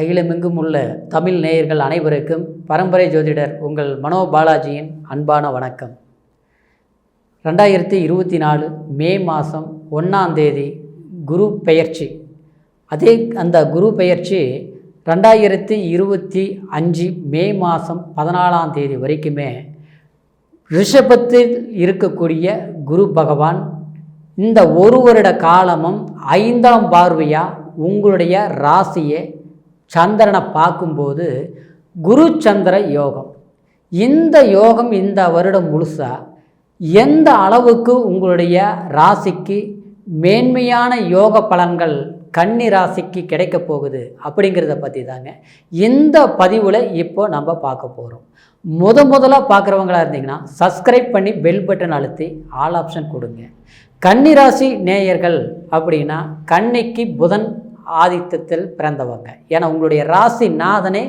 அகிலமெங்கும் உள்ள தமிழ் நேயர்கள் அனைவருக்கும் பரம்பரை ஜோதிடர் உங்கள் மனோ பாலாஜியின் அன்பான வணக்கம். 2024 மே மாதம் 1ஆம் தேதி குரு பெயர்ச்சி. அந்த குரு பெயர்ச்சி 2025 மே மாதம் 14ஆம் தேதி வரைக்குமே ரிஷபத்தில் இருக்கக்கூடிய குரு பகவான் இந்த ஒரு வருட காலமும் 5ஆம் பார்வையாக உங்களுடைய ராசியை சந்திரனை பார்க்கும்போது குரு சந்திர யோகம். இந்த யோகம் இந்த வருடம் முழுசாக எந்த அளவுக்கு உங்களுடைய ராசிக்கு மேன்மையான யோக பலன்கள் கன்னி ராசிக்கு கிடைக்க போகுது அப்படிங்கிறத பற்றி தாங்க இந்த பதிவில் இப்போ நம்ம பார்க்க போகிறோம். முதலாக பார்க்குறவங்களா இருந்தீங்கன்னா சப்ஸ்கிரைப் பண்ணி பெல் பட்டன் அழுத்தி ஆல் ஆப்ஷன் கொடுங்க. கன்னிராசி நேயர்கள் அப்படின்னா கன்னிக்கு புதன் ஆதித்தத்தில் பிறந்தவங்க. ஏன்னா உங்களுடைய ராசி நாதனே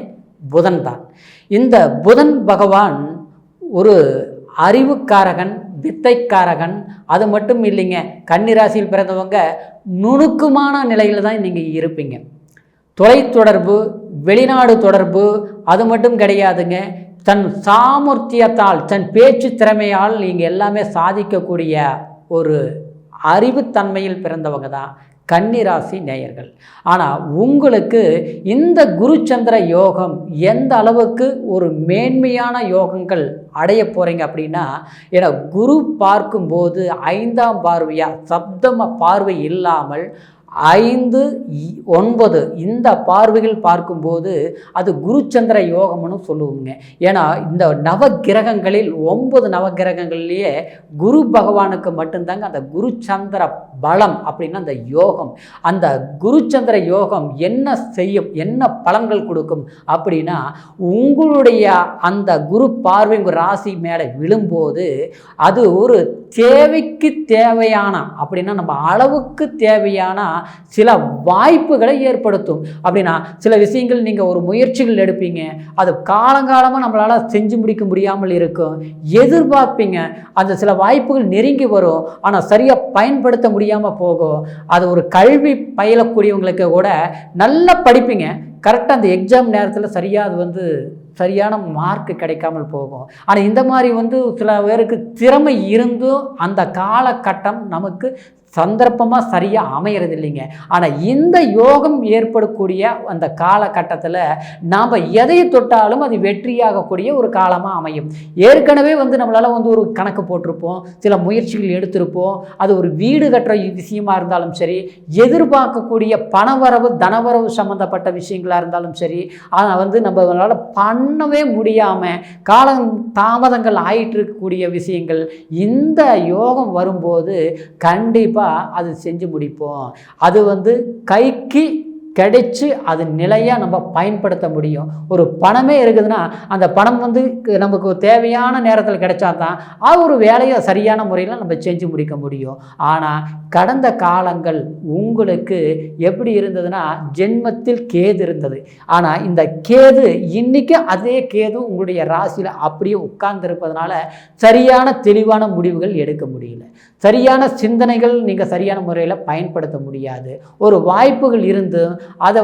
புதன் தான். இந்த புதன் பகவான் ஒரு அறிவுக்காரகன், வித்தைக்காரகன். அது மட்டும் இல்லைங்க, கன்னிராசியில் பிறந்தவங்க நுணுக்கமான நிலையில் தான் நீங்கள் இருப்பீங்க. தொலைத்தொடர்பு, வெளிநாடு தொடர்பு அது மட்டும் கிடையாதுங்க. தன் சாமர்த்தியத்தால், தன் பேச்சு திறமையால் நீங்கள் எல்லாமே சாதிக்கக்கூடிய ஒரு அறிவுத்தன்மையில் பிறந்தவங்க தான் கன்னிராசி நேயர்கள். ஆனால் உங்களுக்கு இந்த குருச்சந்திர யோகம் எந்த அளவுக்கு ஒரு மேன்மையான யோகங்கள் அடைய போகிறீங்க அப்படின்னா, ஏன்னா குரு பார்க்கும்போது 5ஆம் பார்வையாக சப்தம பார்வை இல்லாமல் 5, 9 இந்த பார்வைகள் பார்க்கும்போது அது குருச்சந்திர யோகம்னு சொல்லுவோங்க. ஏன்னா இந்த நவகிரகங்களில் 9 நவகிரகங்கள்லேயே குரு பகவானுக்கு மட்டும்தாங்க அந்த குருச்சந்திர பலம் அப்படின்னா அந்த யோகம். அந்த குருச்சந்திர யோகம் என்ன செய்யும், என்ன பலன்கள் கொடுக்கும் அப்படின்னா, உங்களுடைய அந்த குரு பார்வை உங்கள் ராசி மேலே விழும்போது அது ஒரு தேவைக்கு தேவையான அப்படின்னா நம்ம அளவுக்கு தேவையான சில வாய்ப்புகளை ஏற்படுத்தும். அப்படின்னா சில விஷயங்கள் நீங்கள் ஒரு முயற்சிகள் எடுப்பீங்க, அது காலங்காலமாக நம்மளால் செஞ்சு முடிக்க முடியாமல் இருக்கும். எதிர்பார்ப்பீங்க, அந்த சில வாய்ப்புகள் நெருங்கி வரும், ஆனால் சரியாக பயன்படுத்த முடியாமல் போகும். அது ஒரு கல்வி பயிலக்கூடியவங்களுக்கு கூட நல்லா படிப்பீங்க, கரெக்டாக அந்த எக்ஸாம் நேரத்தில் சரியாக அது சரியான மார்க் கிடைக்காமல் போகும். ஆனால் இந்த மாதிரி சில பேருக்கு திறமை இருந்தும் அந்த காலகட்டம் நமக்கு சந்தர்ப்பமாக சரியாக அமைகிறது இல்லைங்க. ஆனால் இந்த யோகம் ஏற்படக்கூடிய அந்த காலகட்டத்தில் நாம் எதை தொட்டாலும் அது வெற்றியாகக்கூடிய ஒரு காலமாக அமையும். ஏற்கனவே நம்மளால் ஒரு கணக்கு போட்டிருப்போம், சில முயற்சிகள் எடுத்திருப்போம். அது ஒரு வீடு கட்டுற விஷயமா இருந்தாலும் சரி, எதிர்பார்க்கக்கூடிய பணவரவு தனவரவு சம்மந்தப்பட்ட விஷயங்களாக இருந்தாலும் சரி, ஆனால் நம்மளால் பண்ணவே முடியாமல் காலம் தாமதங்கள் ஆயிட்டு இருக்கக்கூடிய விஷயங்கள் இந்த யோகம் வரும்போது கண்டிப்பாக அது செஞ்சு முடிப்போம். அது கைக்கு கிடைச்சி அது நிலையாக நம்ம பயன்படுத்த முடியும். ஒரு பணமே இருக்குதுன்னா அந்த பணம் நமக்கு தேவையான நேரத்தில் கிடைச்சா தான் அது ஒரு வேலையை சரியான முறையில் நம்ம செஞ்சு முடிக்க முடியும். ஆனால் கடந்த காலங்கள் உங்களுக்கு எப்படி இருந்ததுன்னா, ஜென்மத்தில் கேது இருந்தது. ஆனால் இந்த கேது இன்னைக்கு அதே கேது உங்களுடைய ராசியில் அப்படியே உட்கார்ந்துருப்பதனால சரியான தெளிவான முடிவுகள் எடுக்க முடியல, சரியான சிந்தனைகள் நீங்கள் சரியான முறையில் பயன்படுத்த முடியாது. ஒரு வாய்ப்புகள் இருந்து அதை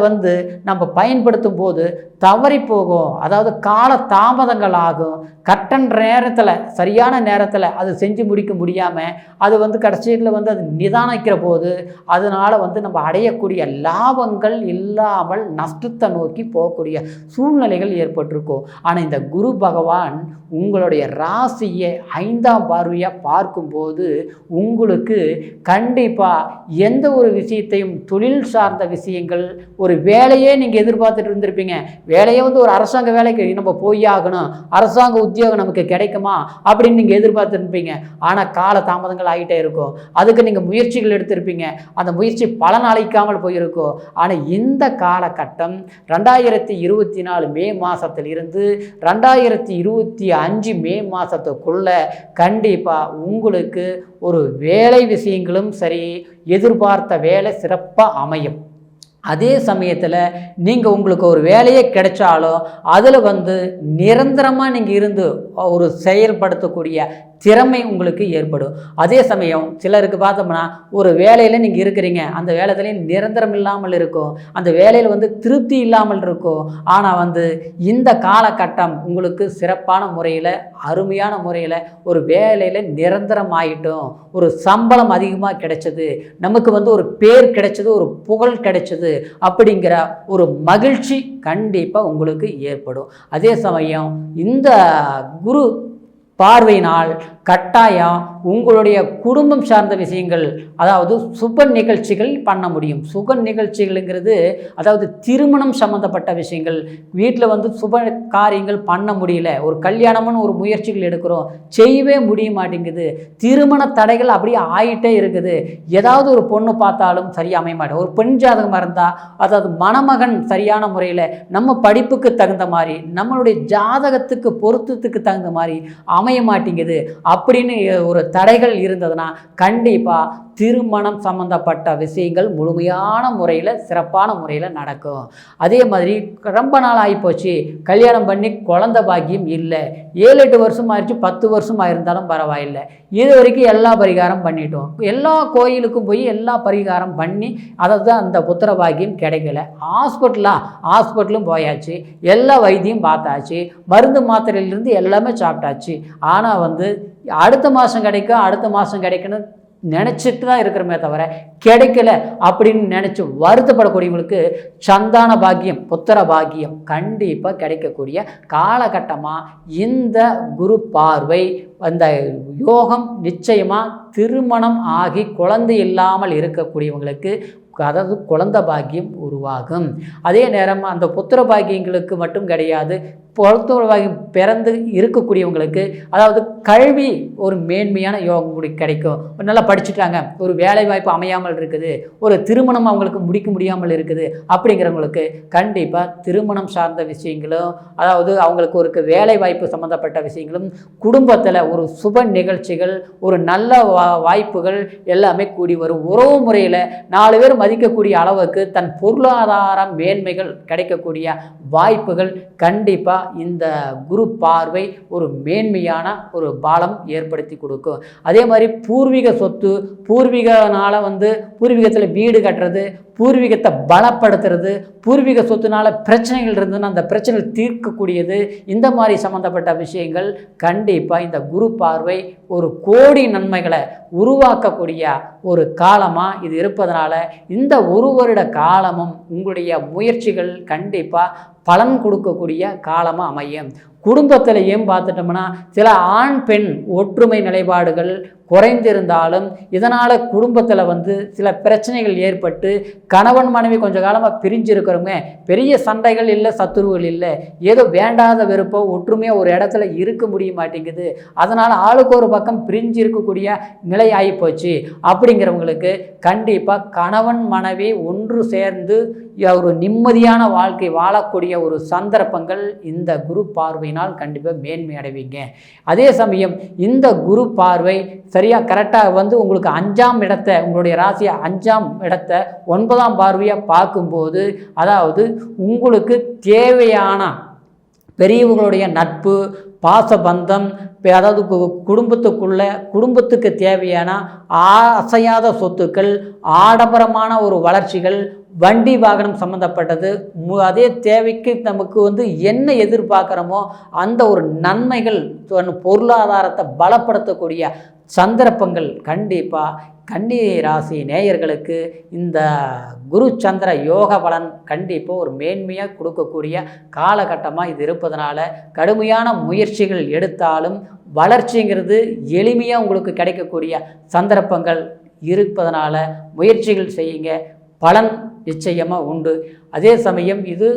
நம்ம பயன்படுத்தும் போது தவறி போகும், அதாவது கால தாமதங்கள் ஆகும். கரெக்டான நேரத்தில் சரியான நேரத்தில் அது செஞ்சு முடிக்க முடியாமல் அது கடைசியில் அது நிதானிக்கிற போது அதனால் நம்ம அடையக்கூடிய லாபங்கள் இல்லாமல் நஷ்டத்தை நோக்கி போகக்கூடிய சூழ்நிலைகள் ஏற்பட்டிருக்கும். ஆனால் இந்த குரு பகவான் உங்களுடைய ராசியை 5ஆம் பார்வையாக பார்க்கும்போது உங்களுக்கு கண்டிப்பாக எந்த ஒரு விஷயத்தையும், தொழில் சார்ந்த விஷயங்கள், ஒரு வேலையே நீங்கள் எதிர்பார்த்துட்டு இருந்திருப்பீங்க, வேலையே ஒரு அரசாங்க வேலைக்கு நம்ம போய் ஆகணும், அரசாங்க உத்தியோகம் நமக்கு கிடைக்குமா அப்படின்னு நீங்கள் எதிர்பார்த்துருப்பீங்க. ஆனால் கால தாமதங்கள் ஆகிட்டே இருக்கும். அதுக்கு நீங்கள் முயற்சிகள் எடுத்திருப்பீங்க, அந்த முயற்சி பலன் அளிக்காமல் போயிருக்கும். ஆனால் இந்த காலகட்டம் 2024 மே மாதத்தில் இருந்து 2025 மே மாதத்துக்குள்ள கண்டிப்பாக உங்களுக்கு ஒரு வேலை விஷயங்களும் சரி, எதிர்பார்த்த வேலை சிறப்பாக அமையும். அதே சமயத்தில் நீங்கள் உங்களுக்கு ஒரு வேலையே கிடைச்சாலும் அதில் நிரந்தரமாக நீங்கள் இருந்து ஒரு செயல்படுத்தக்கூடிய திறமை உங்களுக்கு ஏற்படும். அதே சமயம் சிலருக்கு பார்த்தோம்னா ஒரு வேலையில் நீங்கள் இருக்கிறீங்க, அந்த வேலையிலேயே நிரந்தரம் இல்லாமல் இருக்கும், அந்த வேலையில் வந்து திருப்தி இல்லாமல் இருக்கும். ஆனால் வந்து இந்த காலகட்டம் உங்களுக்கு சிறப்பான முறையில் அருமையான முறையில் ஒரு வேலையில் நிரந்தரம் ஆகிட்டோம், ஒரு சம்பளம் அதிகமாக கிடைச்சது, நமக்கு வந்து ஒரு பேர் கிடைச்சது, ஒரு புகழ் கிடைச்சது அப்படிங்கிற ஒரு மகிழ்ச்சி கண்டிப்பாக உங்களுக்கு ஏற்படும். அதே சமயம் இந்த குரு பார்வையினால் கட்டாயம் உங்களுடைய குடும்பம் சார்ந்த விஷயங்கள், அதாவது சுப நிகழ்ச்சிகள் பண்ண முடியும். சுப நிகழ்ச்சிகள்ங்கிறது அதாவது திருமணம் சம்மந்தப்பட்ட விஷயங்கள், வீட்டில் வந்து சுப காரியங்கள் பண்ண முடியல, ஒரு கல்யாணம்னு ஒரு முயற்சிகள் எடுக்கிறோம், செய்யவே முடிய மாட்டேங்குது, திருமண தடைகள் அப்படியே ஆகிட்டே இருக்குது, ஏதாவது ஒரு பொண்ணு பார்த்தாலும் சரியாக அமைய மாட்டேன், ஒரு பெண் ஜாதகமாக இருந்தால் அதாவது மணமகன் சரியான முறையில் நம்ம படிப்புக்கு தகுந்த மாதிரி நம்மளுடைய ஜாதகத்துக்கு பொருத்தத்துக்கு தகுந்த மாதிரி அமைய மாட்டேங்குது அப்படின்னு ஒரு தடைகள் இருந்ததுன்னா கண்டிப்பாக திருமணம் சம்பந்தப்பட்ட விஷயங்கள் முழுமையான முறையில் சிறப்பான முறையில் நடக்கும். அதே மாதிரி ரொம்ப நாள் ஆகிப்போச்சு, கல்யாணம் பண்ணி குழந்தை பாக்கியம் இல்லை, 7-8 வருஷம் ஆயிடுச்சு, 10 வருஷம் ஆயிருந்தாலும் பரவாயில்லை, இது வரைக்கும் எல்லா பரிகாரம் பண்ணிட்டோம், எல்லா கோயிலுக்கும் போய் எல்லா பரிகாரம் பண்ணி அதாவது அந்த புத்திர பாக்கியம் கிடைக்கல, ஹாஸ்பிட்டலும் போயாச்சு, எல்லா வைத்தியம் பார்த்தாச்சு, மருந்து மாத்திரையிலிருந்து எல்லாமே சாப்பிட்டாச்சு, ஆனால் வந்து அடுத்த மாதம் கிடைக்கணும் நினச்சிட்டு தான் இருக்கிறோமே தவிர கிடைக்கல அப்படின்னு நினச்சி வருத்தப்படக்கூடியவங்களுக்கு சந்தான பாக்கியம், புத்திர பாக்கியம் கண்டிப்பாக கிடைக்கக்கூடிய காலகட்டமாக இந்த குரு பார்வை அந்த யோகம் நிச்சயமாக திருமணம் ஆகி குழந்தை இல்லாமல் இருக்கக்கூடியவங்களுக்கு அதாவது குழந்தை பாக்கியம் உருவாகும். அதே நேரம் அந்த புத்திர பாக்கியங்களுக்கு மட்டும் கிடையாது, புத்திர பாக்கியம் பிறந்து இருக்கக்கூடியவங்களுக்கு அதாவது கல்வி ஒரு மேன்மையான யோகம் கிடைக்கும், நல்லா படிச்சுட்டாங்க, ஒரு வேலை வாய்ப்பு அமையாமல் இருக்குது, ஒரு திருமணம் அவங்களுக்கு முடிக்க முடியாமல் இருக்குது அப்படிங்கிறவங்களுக்கு கண்டிப்பாக திருமணம் சார்ந்த விஷயங்களும் அதாவது அவங்களுக்கு ஒரு வேலை வாய்ப்பு சம்மந்தப்பட்ட விஷயங்களும் குடும்பத்தில் ஒரு சுப நிகழ்ச்சிகள் ஒரு நல்ல வாய்ப்புகள் எல்லாமே கூடி வரும். உறவு முறையில் 4 பேர் மதிக்கக்கூடிய அளவுக்கு தன் பொருளாதார மேன்மைகள் கிடைக்கக்கூடிய வாய்ப்புகள் கண்டிப்பாக இந்த குரு பார்வை ஒரு மேன்மையான ஒரு பாலம் ஏற்படுத்தி கொடுக்கும். அதே மாதிரி பூர்வீக சொத்து, பூர்வீகனால வந்து பூர்வீகத்தில் வீடு கட்டுறது, பூர்வீகத்தை பலப்படுத்துறது, பூர்வீக சொத்துனால பிரச்சனைகள் இருந்ததுன்னா அந்த பிரச்சனைகள் தீர்க்கக்கூடியது, இந்த மாதிரி சம்மந்தப்பட்ட விஷயங்கள் கண்டிப்பாக இந்த குரு பார்வை ஒரு கோடி நன்மைகளை உருவாக்கக்கூடிய ஒரு காலமாக இது இருப்பதனால இந்த ஒரு வருட காலமும் உங்களுடைய முயற்சிகள் கண்டிப்பாக பலன் கொடுக்கக்கூடிய காலமாக அமையும். குடும்பத்தில் ஏன் பார்த்துட்டோம்னா சில ஆண் பெண் ஒற்றுமை நிலைப்பாடுகள் குறைந்திருந்தாலும் இதனால் குடும்பத்தில் வந்து சில பிரச்சனைகள் ஏற்பட்டு கணவன் மனைவி கொஞ்சம் காலமாக பிரிஞ்சிருக்கிறவங்க பெரிய சண்டைகள் இல்லை, சத்துருவுகள் இல்லை, ஏதோ வேண்டாத வெறுப்போ ஒற்றுமையாக ஒரு இடத்துல இருக்க முடிய மாட்டேங்குது, அதனால் ஆளுக்கு ஒரு பக்கம் பிரிஞ்சு இருக்கக்கூடிய நிலை ஆகிப்போச்சு அப்படிங்கிறவங்களுக்கு கண்டிப்பாக கணவன் மனைவி ஒன்று சேர்ந்து ஒரு நிம்மதியான வாழ்க்கை வாழக்கூடிய ஒரு சந்தர்ப்பங்கள் இந்த குரு பார்வையினால் கண்டிப்பாக மேன்மை அடைவீங்க. அதே சமயம் இந்த குரு பார்வை சரியாக கரெக்டாக வந்து உங்களுக்கு 5ஆம் இடத்தை, உங்களுடைய ராசியை 5ஆம் இடத்தை 9ஆம் பார்வையாக பார்க்கும்போது அதாவது உங்களுக்கு தேவையான பெரியவங்களுடைய நட்பு, பாசபந்தம், அதாவது குடும்பத்துக்கு தேவையான அசையாத சொத்துக்கள், ஆடம்பரமான ஒரு வளர்ச்சிகள், வண்டி வாகனம் சம்மந்தப்பட்டது, அதே தேவைக்கு நமக்கு வந்து என்ன எதிர்பார்க்குறோமோ அந்த ஒரு நன்மைகள், பொருளாதாரத்தை பலப்படுத்தக்கூடிய சந்தர்ப்பங்கள் கண்டிப்பாக கன்னி ராசி நேயர்களுக்கு இந்த குரு சந்திர யோக பலன் கண்டிப்பாக ஒரு மேன்மையாக கொடுக்கக்கூடிய காலகட்டமாக இது இருப்பதனால கடுமையான முயற்சிகள் எடுத்தாலும் வளர்ச்சிங்கிறது எளிமையாக உங்களுக்கு கிடைக்கக்கூடிய சந்தர்ப்பங்கள் இருப்பதனால முயற்சிகள் செய்யுங்க, பலன் நிச்சயமாக உண்டு. அதே சமயம் இது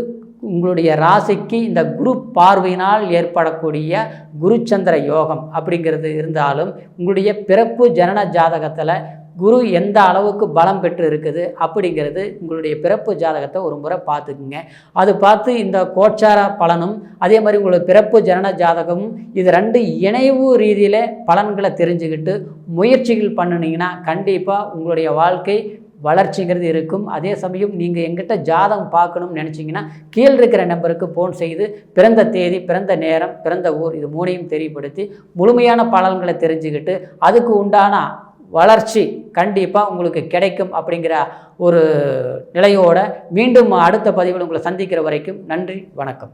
உங்களுடைய ராசிக்கு இந்த குரு பார்வையினால் ஏற்படக்கூடிய குருச்சந்திர யோகம் அப்படிங்கிறது இருந்தாலும் உங்களுடைய பிறப்பு ஜனன ஜாதகத்தில் குரு எந்த அளவுக்கு பலம் பெற்று இருக்குது அப்படிங்கிறது உங்களுடைய பிறப்பு ஜாதகத்தை ஒரு முறை பார்த்துக்குங்க. அது பார்த்து இந்த கோச்சார பலனும் அதே மாதிரி உங்களுடைய பிறப்பு ஜனன ஜாதகமும் இது 2 இணைவு ரீதியில் பலன்களை தெரிஞ்சுக்கிட்டு முயற்சிகள் பண்ணினீங்கன்னா கண்டிப்பாக உங்களுடைய வாழ்க்கை வளர்ச்சிங்கிறது இருக்கும். அதே சமயம் நீங்கள் எங்கிட்ட ஜாதகம் பார்க்கணும்னு நினச்சிங்கன்னா கீழ் இருக்கிற நம்பருக்கு ஃபோன் செய்து பிறந்த தேதி, பிறந்த நேரம், பிறந்த ஊர் இது 3ஐயும் தெரியப்படுத்தி முழுமையான பலன்களை தெரிஞ்சுக்கிட்டு அதுக்கு உண்டான வளர்ச்சி கண்டிப்பாக உங்களுக்கு கிடைக்கும் அப்படிங்கிற ஒரு நிலையோடு மீண்டும் அடுத்த பதிவில் உங்களை சந்திக்கிற வரைக்கும் நன்றி, வணக்கம்.